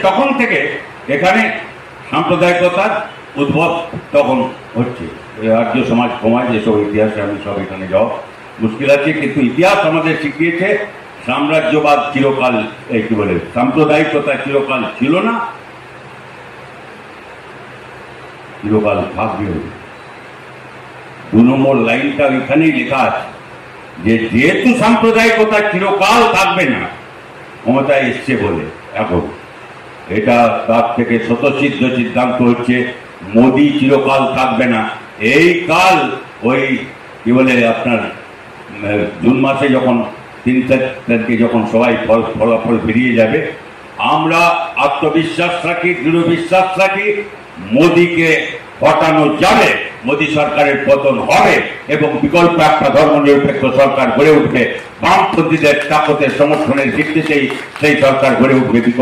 তখন থেকে এখানে সাম্প্রদায়িকতার উদ্ভব তখন হচ্ছে। আর্য সমাজ সমাজ এসব ইতিহাসে আমি সব এখানে যাওয়া মুশকিল আছে, কিন্তু ইতিহাস আমাদের শিখিয়েছে সাম্রাজ্যবাদ চিরকাল কি বলে সাম্প্রদায়িকতা চিরকাল ছিল না, চিরকাল থাকবে। 2 নম্বর লাইনটা ওইখানেই লেখা আছে যে যেহেতু সাম্প্রদায়িকতা চিরকাল থাকবে না, ক্ষমতায় এসছে বলে এখন এটা তার থেকে স্বতঃসিদ্ধ সিদ্ধান্ত হচ্ছে মোদি চিরকাল থাকবে না। এই কাল ওই কি বলে আপনার জুন মাসে যখন 3 তারিখে যখন সবাই ফলাফল বেরিয়ে যাবে, আমরা আত্মবিশ্বাস রাখি, দৃঢ় বিশ্বাস রাখি মোদিকে হটানো যাবে, মোদী সরকারের পতন হবে এবং বিকল্প একটা ধর্মনিরপেক্ষ সরকার গড়ে উঠবে। বামপন্থীদের তাকতের সমর্থনের ভিত্তিতেই সেই সরকার গড়ে উঠবে। বিকল্প